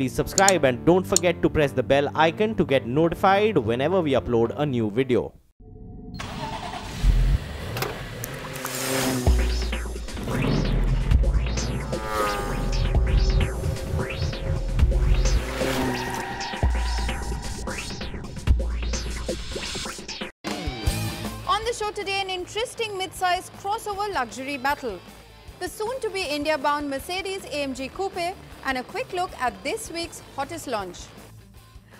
please subscribe and don't forget to press the bell icon to get notified whenever we upload a new video. On the show today, an interesting mid-size crossover luxury battle. The soon-to-be India-bound Mercedes-AMG Coupe and a quick look at this week's hottest launch.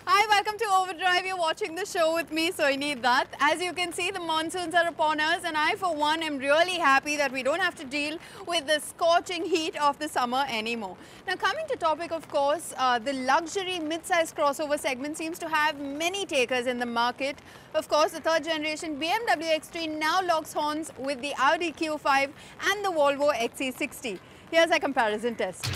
Hi, welcome to Overdrive. You're watching the show with me, so I need that. As you can see, the monsoons are upon us, and I, for one, am really happy that we don't have to deal with the scorching heat of the summer anymore. Now, coming to topic, of course, the luxury mid-size crossover segment seems to have many takers in the market. Of course, the third generation BMW X3 now locks horns with the Audi Q5 and the Volvo XC60. Here's a comparison test.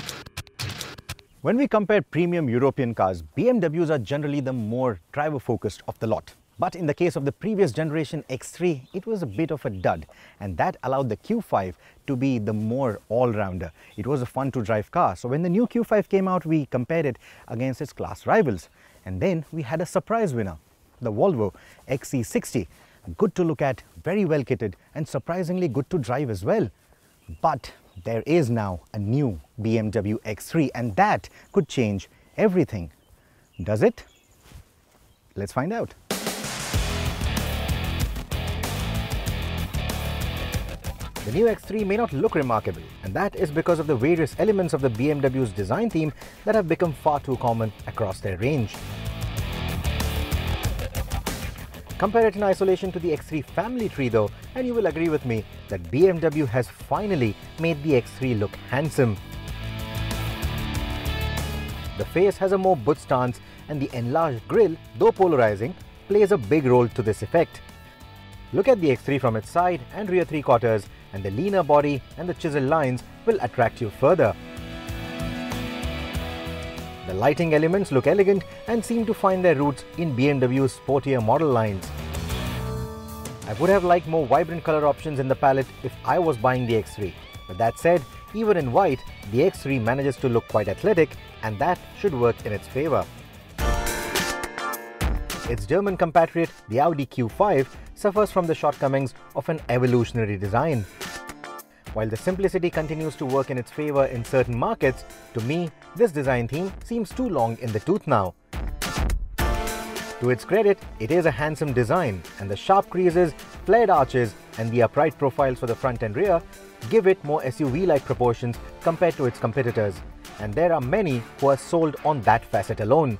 When we compare premium European cars, BMWs are generally the more driver-focused of the lot. But in the case of the previous generation X3, it was a bit of a dud, and that allowed the Q5 to be the more all-rounder. It was a fun-to-drive car. So when the new Q5 came out, we compared it against its class rivals. And then we had a surprise winner, the Volvo XC60. Good to look at, very well kitted, and surprisingly good to drive as well. But there is now a new BMW X3, and that could change everything. Does it? Let's find out. The new X3 may not look remarkable, and that is because of the various elements of the BMW's design theme that have become far too common across their range. Compare it in isolation to the X3 family tree though, and you will agree with me that BMW has finally made the X3 look handsome. The face has a more butt stance, and the enlarged grille, though polarizing, plays a big role to this effect. Look at the X3 from its side and rear three quarters, and the leaner body and the chiseled lines will attract you further. The lighting elements look elegant and seem to find their roots in BMW's sportier model lines. I would have liked more vibrant color options in the palette if I was buying the X3. But that said, even in white, the X3 manages to look quite athletic, and that should work in its favor. Its German compatriot, the Audi Q5, suffers from the shortcomings of an evolutionary design. While the simplicity continues to work in its favor in certain markets, to me, this design theme seems too long in the tooth now. To its credit, it is a handsome design, and the sharp creases, flared arches, and the upright profiles for the front and rear give it more SUV-like proportions compared to its competitors, and there are many who are sold on that facet alone.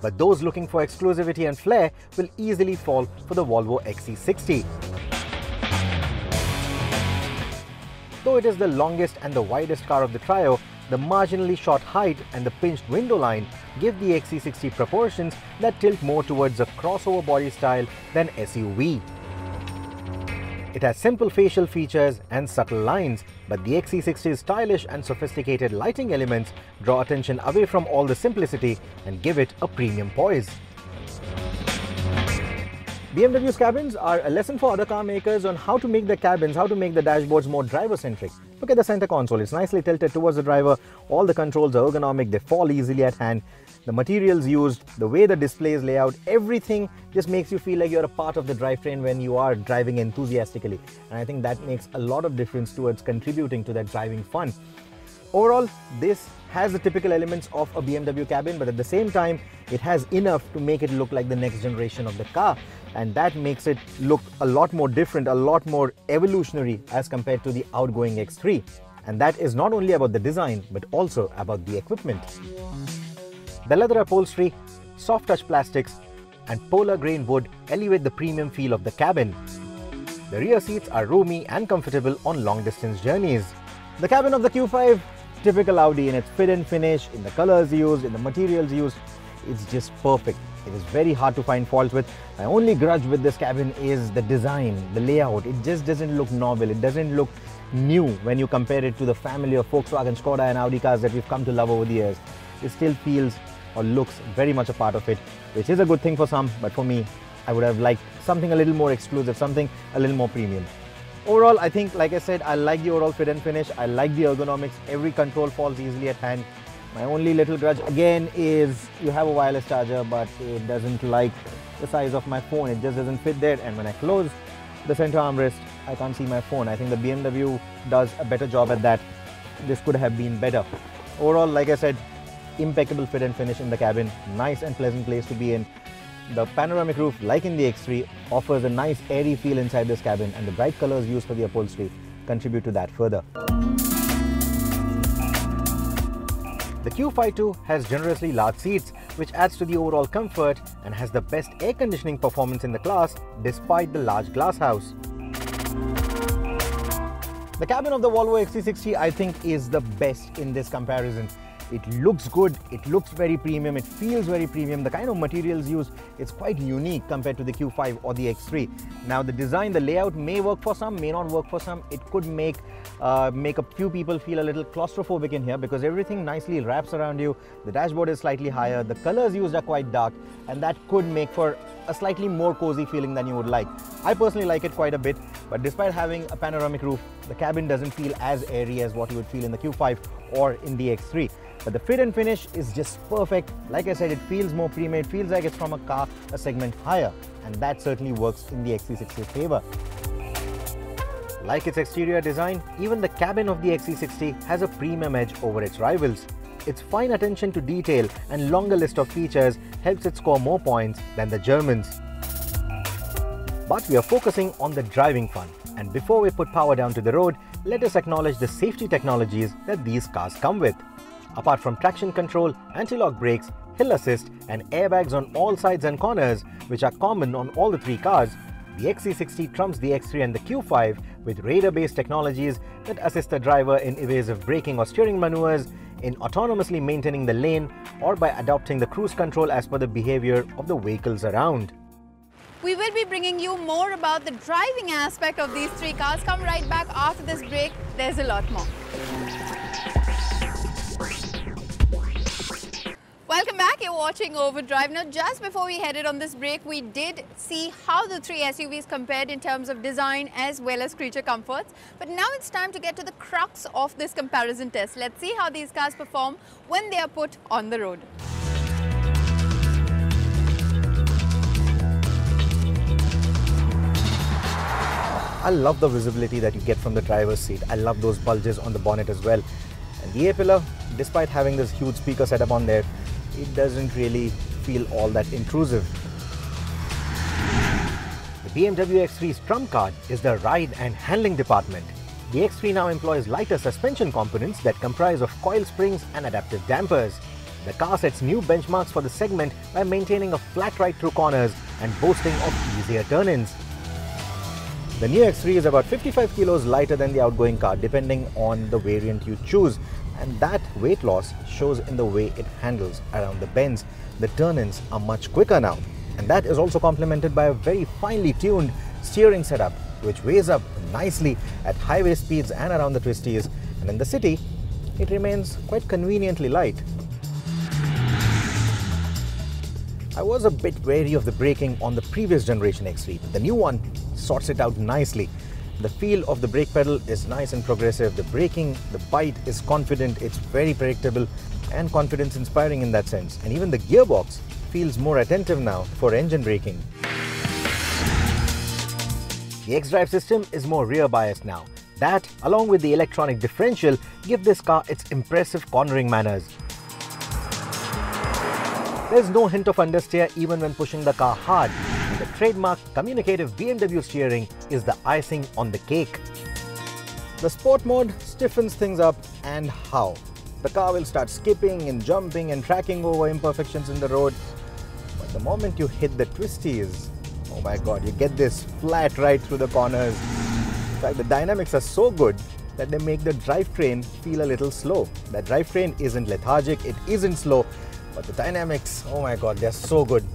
But those looking for exclusivity and flair will easily fall for the Volvo XC60. Though it is the longest and the widest car of the trio, the marginally short height and the pinched window line give the XC60 proportions that tilt more towards a crossover body style than SUV. It has simple facial features and subtle lines, but the XC60's stylish and sophisticated lighting elements draw attention away from all the simplicity and give it a premium poise. BMW's cabins are a lesson for other car makers on how to make the cabins, how to make the dashboards more driver-centric. Look at the center console, it's nicely tilted towards the driver, all the controls are ergonomic, they fall easily at hand. The materials used, the way the display is laid out, everything just makes you feel like you're a part of the drivetrain when you are driving enthusiastically. And I think that makes a lot of difference towards contributing to that driving fun. Overall, this has the typical elements of a BMW cabin, but at the same time, it has enough to make it look like the next generation of the car. And that makes it look a lot more different, a lot more evolutionary as compared to the outgoing X3. And that is not only about the design, but also about the equipment. The leather upholstery, soft touch plastics, and polar grain wood elevate the premium feel of the cabin. The rear seats are roomy and comfortable on long distance journeys. The cabin of the Q5, typical Audi in its fit and finish, in the colors used, in the materials used, it's just perfect. It is very hard to find fault with. My only grudge with this cabin is the design, the layout. It just doesn't look novel. It doesn't look new when you compare it to the family of Volkswagen, Skoda and Audi cars that we've come to love over the years. It still feels or looks very much a part of it, which is a good thing for some, but for me, I would have liked something a little more exclusive, something a little more premium. Overall, I think, like I said, I like the overall fit and finish. I like the ergonomics. Every control falls easily at hand. My only little grudge again is you have a wireless charger, but it doesn't like the size of my phone. It just doesn't fit there. And when I close the center armrest, I can't see my phone. I think the BMW does a better job at that. This could have been better. Overall, like I said, impeccable fit and finish in the cabin. Nice and pleasant place to be in. The panoramic roof, like in the X3, offers a nice airy feel inside this cabin, and the bright colors used for the upholstery contribute to that further. The Q5 too has generously large seats, which adds to the overall comfort and has the best air conditioning performance in the class despite the large glass house. The cabin of the Volvo XC60 I think is the best in this comparison. It looks good, it looks very premium, it feels very premium. The kind of materials used, it's quite unique compared to the Q5 or the X3. Now the design, the layout may work for some, may not work for some. It could make a few people feel a little claustrophobic in here because everything nicely wraps around you. The dashboard is slightly higher, the colors used are quite dark, and that could make for a slightly more cozy feeling than you would like. I personally like it quite a bit, but despite having a panoramic roof, the cabin doesn't feel as airy as what you would feel in the Q5 or in the X3. But the fit and finish is just perfect. Like I said, it feels more premium, it feels like it's from a car a segment higher, and that certainly works in the XC60's favor. Like its exterior design, even the cabin of the XC60 has a premium edge over its rivals. Its fine attention to detail and longer list of features helps it score more points than the Germans. But we are focusing on the driving fun, and before we put power down to the road, let us acknowledge the safety technologies that these cars come with. Apart from traction control, anti-lock brakes, hill assist and airbags on all sides and corners, which are common on all the three cars, the XC60 trumps the X3 and the Q5 with radar-based technologies that assist the driver in evasive braking or steering maneuvers, in autonomously maintaining the lane, or by adopting the cruise control as per the behavior of the vehicles around. We will be bringing you more about the driving aspect of these three cars. Come right back after this break. There's a lot more. Welcome back, you're watching Overdrive. Now, just before we headed on this break, we did see how the three SUVs compared in terms of design as well as creature comforts. But now it's time to get to the crux of this comparison test. Let's see how these cars perform when they are put on the road. I love the visibility that you get from the driver's seat. I love those bulges on the bonnet as well. And the A-pillar, despite having this huge speaker setup on there, it doesn't really feel all that intrusive. The BMW X3's trump card is the ride and handling department. The X3 now employs lighter suspension components that comprise of coil springs and adaptive dampers. The car sets new benchmarks for the segment by maintaining a flat ride through corners and boasting of easier turn-ins. The new X3 is about 55 kilos lighter than the outgoing car depending on the variant you choose, and that weight loss shows in the way it handles around the bends. The turn-ins are much quicker now, and that is also complemented by a very finely tuned steering setup which weighs up nicely at highway speeds and around the twisties, and in the city it remains quite conveniently light. I was a bit wary of the braking on the previous generation X3, but the new one sorts it out nicely. The feel of the brake pedal is nice and progressive. The braking, the bite is confident, it's very predictable and confidence inspiring in that sense. And even the gearbox feels more attentive now for engine braking. The X-Drive system is more rear biased now. That, along with the electronic differential, give this car its impressive cornering manners. There's no hint of understeer even when pushing the car hard. The trademark communicative BMW steering is the icing on the cake. The sport mode stiffens things up, and how. The car will start skipping and jumping and tracking over imperfections in the road. But the moment you hit the twisties, oh my god, you get this flat ride through the corners. In fact, the dynamics are so good that they make the drivetrain feel a little slow. The drivetrain isn't lethargic, it isn't slow, but the dynamics, oh my god, they're so good.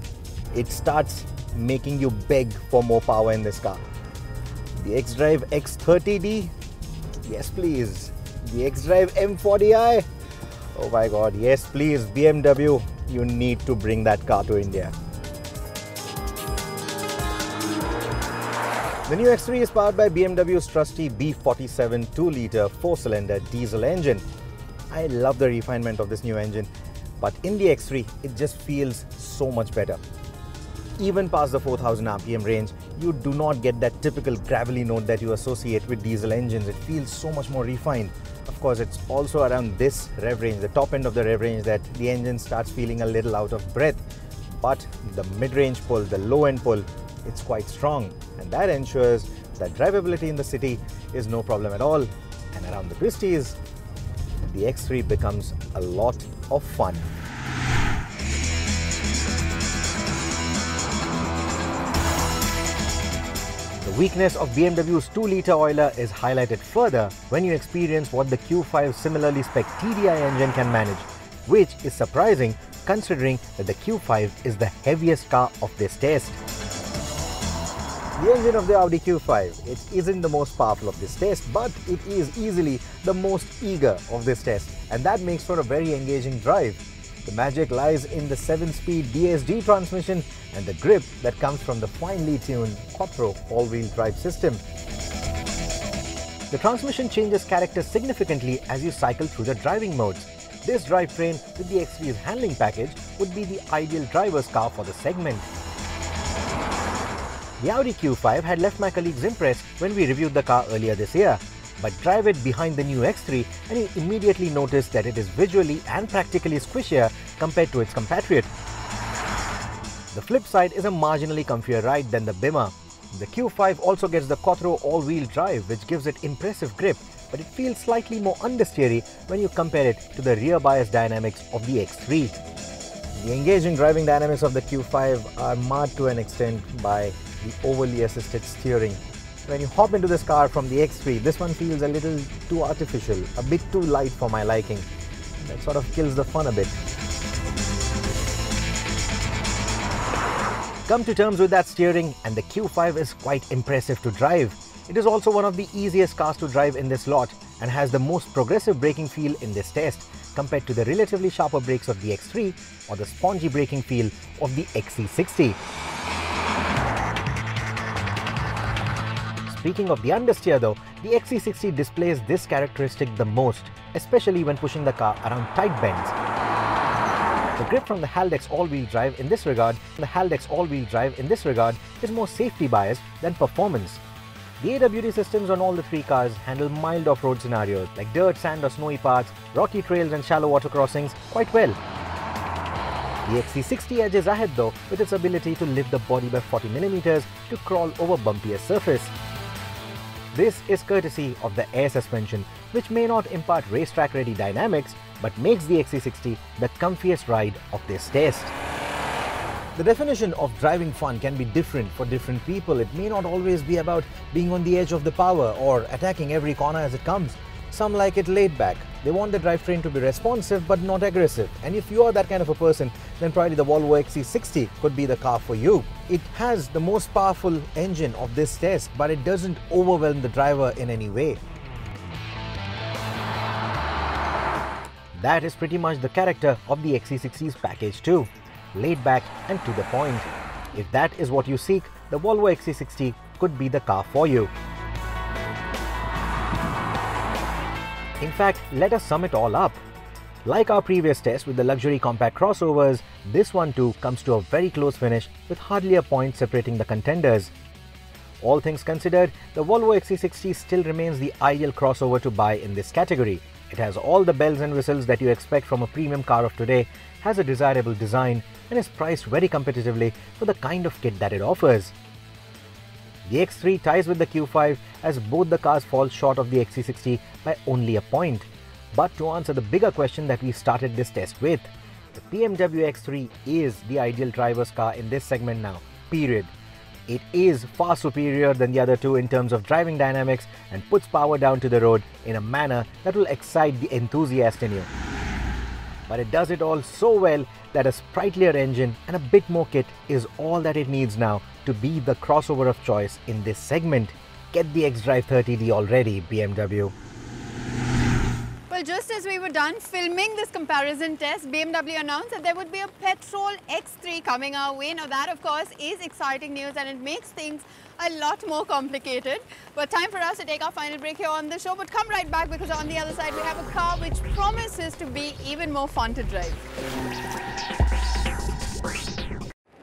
It starts making you beg for more power in this car. The X-Drive X30D, yes please. The X-Drive M40i, oh my god, yes please. BMW, you need to bring that car to India. The new X3 is powered by BMW's trusty B47 2-litre 4-cylinder diesel engine. I love the refinement of this new engine, but in the X3, it just feels so much better. Even past the 4000 RPM range, you do not get that typical gravelly note that you associate with diesel engines. It feels so much more refined. Of course, it's also around this rev range, the top end of the rev range, that the engine starts feeling a little out of breath. But the mid-range pull, the low-end pull, it's quite strong. And that ensures that drivability in the city is no problem at all. And around the twisties, the X3 becomes a lot of fun. The weakness of BMW's 2-litre oiler is highlighted further when you experience what the Q5 similarly spec TDI engine can manage, which is surprising considering that the Q5 is the heaviest car of this test. The engine of the Audi Q5, it isn't the most powerful of this test, but it is easily the most eager of this test, and that makes for a very engaging drive. The magic lies in the 7-speed DSG transmission and the grip that comes from the finely tuned Quattro all-wheel drive system. The transmission changes character significantly as you cycle through the driving modes. This drivetrain with the X3's handling package would be the ideal driver's car for the segment. The Audi Q5 had left my colleagues impressed when we reviewed the car earlier this year. But drive it behind the new X3 and you immediately notice that it is visually and practically squishier compared to its compatriot. The flip side is a marginally comfier ride than the Bimmer. The Q5 also gets the Quattro all-wheel drive, which gives it impressive grip, but it feels slightly more understeery when you compare it to the rear bias dynamics of the X3. The engaging driving dynamics of the Q5 are marred to an extent by the overly assisted steering. When you hop into this car from the X3, this one feels a little too artificial, a bit too light for my liking. That sort of kills the fun a bit. Come to terms with that steering and the Q5 is quite impressive to drive. It is also one of the easiest cars to drive in this lot and has the most progressive braking feel in this test compared to the relatively sharper brakes of the X3 or the spongy braking feel of the XC60. Speaking of the understeer though, the XC60 displays this characteristic the most, especially when pushing the car around tight bends. The grip from the Haldex all-wheel drive in this regard, is more safety biased than performance. The AWD systems on all the three cars handle mild off-road scenarios like dirt, sand or snowy paths, rocky trails and shallow water crossings quite well. The XC60 edges ahead though with its ability to lift the body by 40mm to crawl over bumpier surface. This is courtesy of the air suspension, which may not impart racetrack-ready dynamics, but makes the XC60 the comfiest ride of this test. The definition of driving fun can be different for different people. It may not always be about being on the edge of the power or attacking every corner as it comes. Some like it laid back. They want the drivetrain to be responsive but not aggressive. And if you are that kind of a person, then probably the Volvo XC60 could be the car for you. It has the most powerful engine of this test, but it doesn't overwhelm the driver in any way. That is pretty much the character of the XC60's package too. Laid back and to the point. If that is what you seek, the Volvo XC60 could be the car for you. In fact, let us sum it all up. Like our previous test with the luxury compact crossovers, this one too comes to a very close finish with hardly a point separating the contenders. All things considered, the Volvo XC60 still remains the ideal crossover to buy in this category. It has all the bells and whistles that you expect from a premium car of today, has a desirable design, and is priced very competitively for the kind of kit that it offers. The X3 ties with the Q5 as both the cars fall short of the XC60 by only a point. But to answer the bigger question that we started this test with, the BMW X3 is the ideal driver's car in this segment now, period. It is far superior than the other two in terms of driving dynamics and puts power down to the road in a manner that will excite the enthusiast in you. But it does it all so well that a sprightlier engine and a bit more kit is all that it needs now to be the crossover of choice in this segment. Get the xDrive 30D already, BMW. Well, just as we were done filming this comparison test, BMW announced that there would be a petrol X3 coming our way. Now that, of course, is exciting news and it makes things a lot more complicated. But time for us to take our final break here on the show. But come right back, because on the other side we have a car which promises to be even more fun to drive.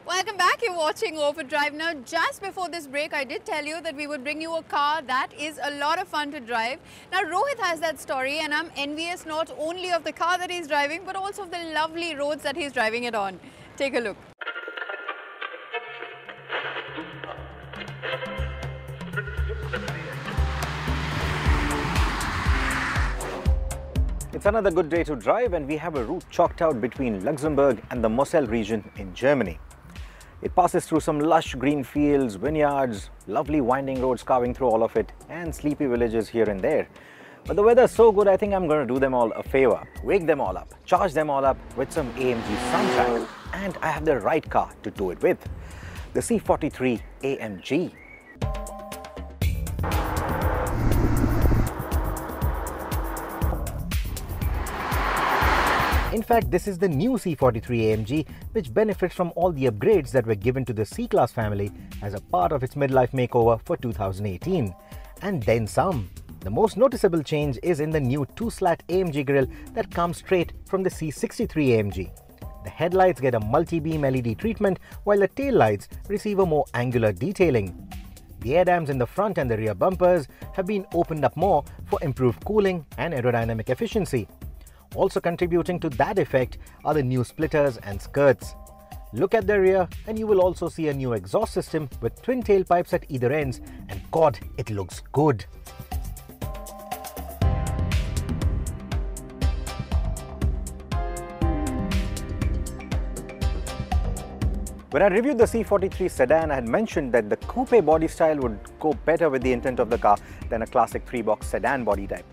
Welcome back, you're watching Overdrive. Now, just before this break, I did tell you that we would bring you a car that is a lot of fun to drive. Now, Rohit has that story and I'm envious not only of the car that he's driving, but also of the lovely roads that he's driving it on. Take a look. It's another good day to drive, and we have a route chalked out between Luxembourg and the Moselle region in Germany. It passes through some lush green fields, vineyards, lovely winding roads carving through all of it, and sleepy villages here and there. But the weather's so good, I think I'm going to do them all a favor. Wake them all up, charge them all up with some AMG soundtrack, and I have the right car to do it with. The C43 AMG. In fact, this is the new C43 AMG, which benefits from all the upgrades that were given to the C-Class family as a part of its midlife makeover for 2018. And then some. The most noticeable change is in the new 2-slat AMG grille that comes straight from the C63 AMG. The headlights get a multi-beam LED treatment, while the taillights receive a more angular detailing. The air dams in the front and the rear bumpers have been opened up more for improved cooling and aerodynamic efficiency. Also contributing to that effect are the new splitters and skirts. Look at the rear and you will also see a new exhaust system with twin tailpipes at either ends, and God, it looks good. When I reviewed the C43 sedan, I had mentioned that the coupe body style would go better with the intent of the car than a classic 3-box sedan body type.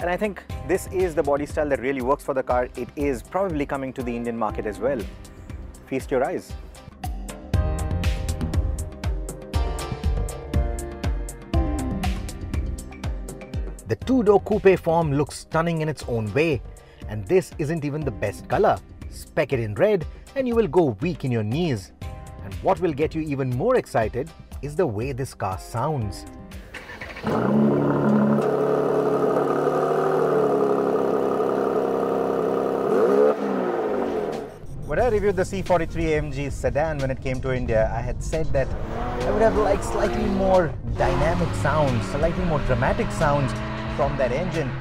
And I think this is the body style that really works for the car. It is probably coming to the Indian market as well. Feast your eyes. The two-door coupe form looks stunning in its own way. And this isn't even the best color. Spec it in red and you will go weak in your knees. And what will get you even more excited is the way this car sounds. When I reviewed the C43 AMG sedan when it came to India, I had said that I would have liked slightly more dynamic sounds, slightly more dramatic sounds from that engine.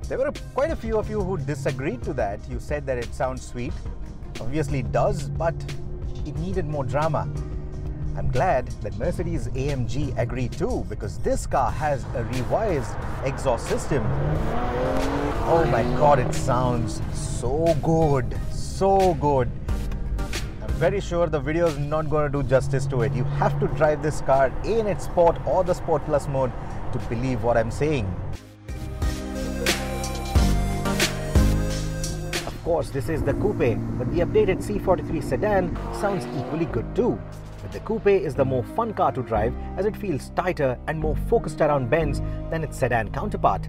There were quite a few of you who disagreed to that. You said that it sounds sweet. Obviously it does, but it needed more drama. I'm glad that Mercedes-AMG agreed too, because this car has a revised exhaust system. Oh my God, it sounds so good. So good. I'm very sure the video is not going to do justice to it. You have to drive this car in its Sport or the Sport Plus mode to believe what I'm saying. Of course, this is the coupe, but the updated C43 sedan sounds equally good too. But the coupe is the more fun car to drive, as it feels tighter and more focused around bends than its sedan counterpart.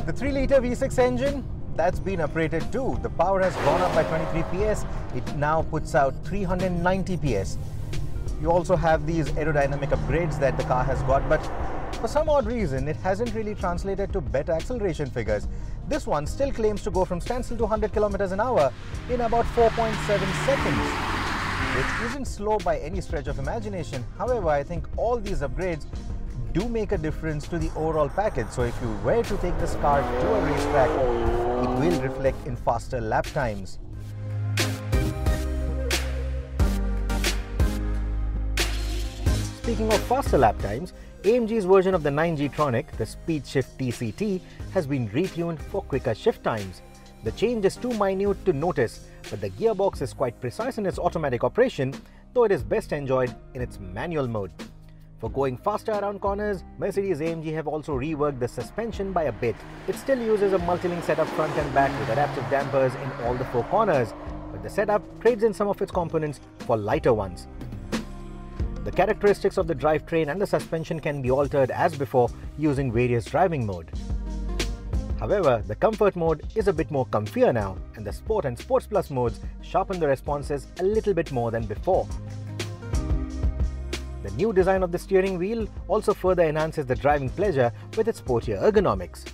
The 3-litre V6 engine, that's been upgraded too. The power has gone up by 23 PS. It now puts out 390 PS. You also have these aerodynamic upgrades that the car has got, but for some odd reason, it hasn't really translated to better acceleration figures. This one still claims to go from standstill to 100 km an hour in about 4.7 seconds, which isn't slow by any stretch of imagination. However, I think all these upgrades do make a difference to the overall package. So if you were to take this car to a racetrack, it will reflect in faster lap times. Speaking of faster lap times, AMG's version of the 9G-tronic, the Speed Shift TCT, has been retuned for quicker shift times. The change is too minute to notice, but the gearbox is quite precise in its automatic operation, though it is best enjoyed in its manual mode. For going faster around corners, Mercedes-AMG have also reworked the suspension by a bit. It still uses a multi-link setup front and back with adaptive dampers in all the 4 corners, but the setup trades in some of its components for lighter ones. The characteristics of the drivetrain and the suspension can be altered as before using various driving mode. However, the comfort mode is a bit more comfier now, and the Sport and Sports Plus modes sharpen the responses a little bit more than before. The new design of the steering wheel also further enhances the driving pleasure with its sportier ergonomics.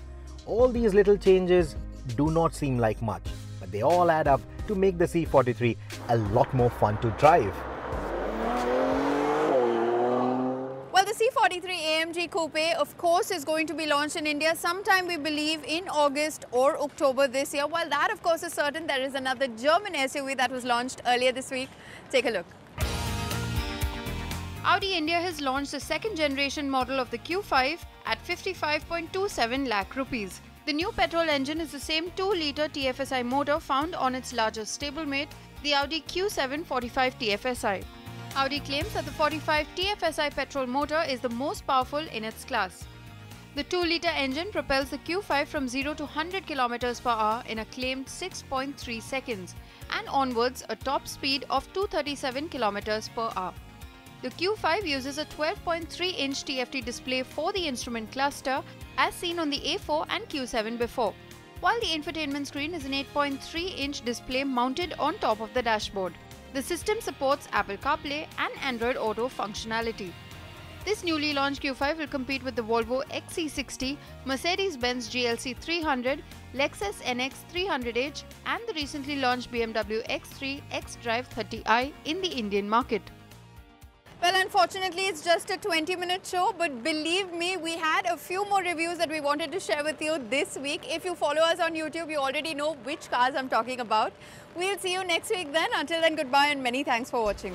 All these little changes do not seem like much, but they all add up to make the C43 a lot more fun to drive. Well, the C43 AMG Coupe, of course, is going to be launched in India sometime, we believe, in August or October this year. While that, of course, is certain, there is another German SUV that was launched earlier this week. Take a look. Audi India has launched the second generation model of the Q5 at 55.27 lakh rupees. The new petrol engine is the same 2-litre TFSI motor found on its largest stablemate, the Audi Q7 45 TFSI. Audi claims that the 45 TFSI petrol motor is the most powerful in its class. The 2-litre engine propels the Q5 from 0 to 100 km per hour in a claimed 6.3 seconds and onwards a top speed of 237 km per hour. The Q5 uses a 12.3-inch TFT display for the instrument cluster as seen on the A4 and Q7 before, while the infotainment screen is an 8.3-inch display mounted on top of the dashboard. The system supports Apple CarPlay and Android Auto functionality. This newly launched Q5 will compete with the Volvo XC60, Mercedes-Benz GLC 300, Lexus NX 300h and the recently launched BMW X3 xDrive 30i in the Indian market. Well, unfortunately, it's just a 20-minute show, but believe me, we had a few more reviews that we wanted to share with you this week. If you follow us on YouTube, you already know which cars I'm talking about. We'll see you next week then. Until then, goodbye and many thanks for watching.